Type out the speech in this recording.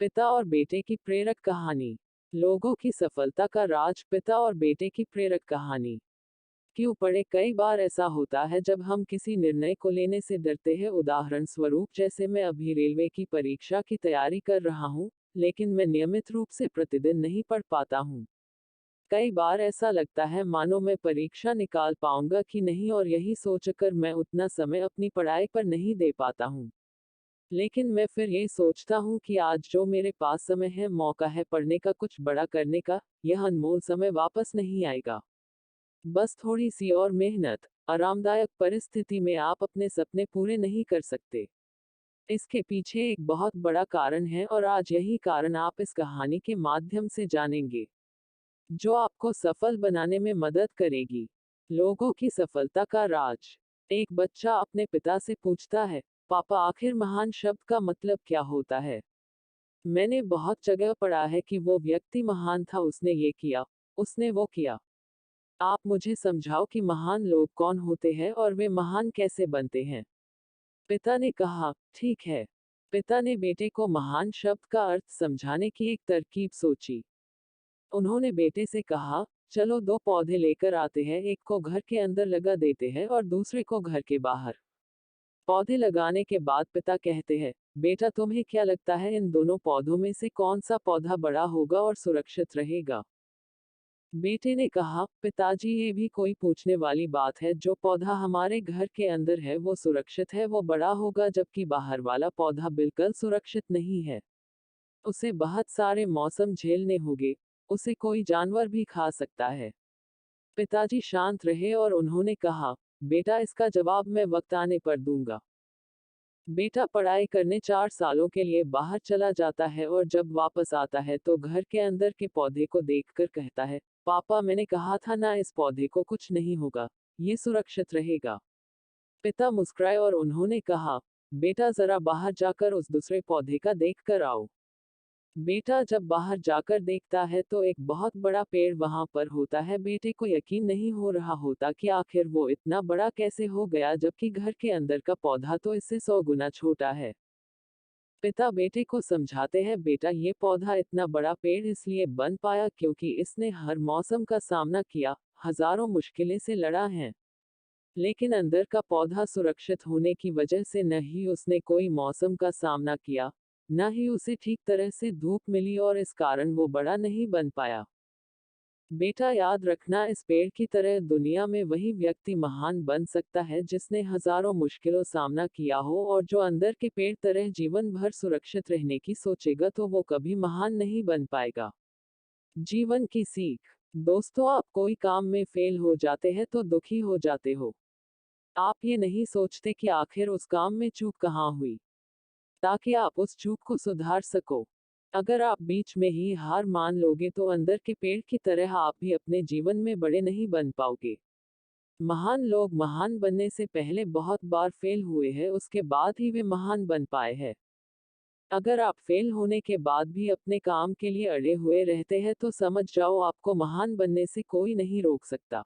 पिता और बेटे की प्रेरक कहानी। लोगों की सफलता का राज, पिता और बेटे की प्रेरक कहानी। क्यों पढ़े? कई बार ऐसा होता है जब हम किसी निर्णय को लेने से डरते हैं। उदाहरण स्वरूप, जैसे मैं अभी रेलवे की परीक्षा की तैयारी कर रहा हूँ, लेकिन मैं नियमित रूप से प्रतिदिन नहीं पढ़ पाता हूँ। कई बार ऐसा लगता है मानो मैं परीक्षा निकाल पाऊंगा कि नहीं, और यही सोचकर मैं उतना समय अपनी पढ़ाई पर नहीं दे पाता हूँ। लेकिन मैं फिर ये सोचता हूँ कि आज जो मेरे पास समय है, मौका है पढ़ने का, कुछ बड़ा करने का, यह अनमोल समय वापस नहीं आएगा। बस थोड़ी सी और मेहनत। आरामदायक परिस्थिति में आप अपने सपने पूरे नहीं कर सकते। इसके पीछे एक बहुत बड़ा कारण है, और आज यही कारण आप इस कहानी के माध्यम से जानेंगे, जो आपको सफल बनाने में मदद करेगी। लोगों की सफलता का राज। एक बच्चा अपने पिता से पूछता है, पापा, आखिर महान शब्द का मतलब क्या होता है? मैंने बहुत जगह पढ़ा है कि वो व्यक्ति महान था, उसने ये किया, उसने वो किया। आप मुझे समझाओ कि महान लोग कौन होते हैं और वे महान कैसे बनते हैं। पिता ने कहा, ठीक है। पिता ने बेटे को महान शब्द का अर्थ समझाने की एक तरकीब सोची। उन्होंने बेटे से कहा, चलो दो पौधे लेकर आते हैं, एक को घर के अंदर लगा देते हैं और दूसरे को घर के बाहर। पौधे लगाने के बाद पिता कहते हैं, बेटा, तुम्हें क्या लगता है इन दोनों पौधों में से कौन सा पौधा बड़ा होगा और सुरक्षित रहेगा? बेटे ने कहा, पिताजी, ये भी कोई पूछने वाली बात है? जो पौधा हमारे घर के अंदर है वो सुरक्षित है, वो बड़ा होगा, जबकि बाहर वाला पौधा बिल्कुल सुरक्षित नहीं है। उसे बहुत सारे मौसम झेलने होंगे, उसे कोई जानवर भी खा सकता है। पिताजी शांत रहे और उन्होंने कहा, बेटा, इसका जवाब मैं वक्त आने पर दूंगा। बेटा पढ़ाई करने 4 सालों के लिए बाहर चला जाता है, और जब वापस आता है तो घर के अंदर के पौधे को देखकर कहता है, पापा, मैंने कहा था ना, इस पौधे को कुछ नहीं होगा, ये सुरक्षित रहेगा। पिता मुस्कुराए और उन्होंने कहा, बेटा, जरा बाहर जाकर उस दूसरे पौधे का देख कर आओ। बेटा जब बाहर जाकर देखता है तो एक बहुत बड़ा पेड़ वहां पर होता है। बेटे को यकीन नहीं हो रहा होता कि आखिर वो इतना बड़ा कैसे हो गया, जबकि घर के अंदर का पौधा तो इससे 100 गुना छोटा है। पिता बेटे को समझाते हैं, बेटा, ये पौधा इतना बड़ा पेड़ इसलिए बन पाया क्योंकि इसने हर मौसम का सामना किया, हजारों मुश्किलें से लड़ा है। लेकिन अंदर का पौधा सुरक्षित होने की वजह से न ही उसने कोई मौसम का सामना किया, न ही उसे ठीक तरह से धूप मिली, और इस कारण वो बड़ा नहीं बन पाया। बेटा, याद रखना, इस पेड़ की तरह दुनिया में वही व्यक्ति महान बन सकता है जिसने हजारों मुश्किलों सामना किया हो, और जो अंदर के पेड़ तरह जीवन भर सुरक्षित रहने की सोचेगा तो वो कभी महान नहीं बन पाएगा। जीवन की सीख। दोस्तों, आप कोई काम में फेल हो जाते हैं तो दुखी हो जाते हो। आप ये नहीं सोचते कि आखिर उस काम में चूक कहाँ हुई, ताकि आप उस चूक को सुधार सको। अगर आप बीच में ही हार मान लोगे तो अंदर के पेड़ की तरह आप भी अपने जीवन में बड़े नहीं बन पाओगे। महान लोग महान बनने से पहले बहुत बार फेल हुए हैं, उसके बाद ही वे महान बन पाए हैं। अगर आप फेल होने के बाद भी अपने काम के लिए अड़े हुए रहते हैं तो समझ जाओ, आपको महान बनने से कोई नहीं रोक सकता।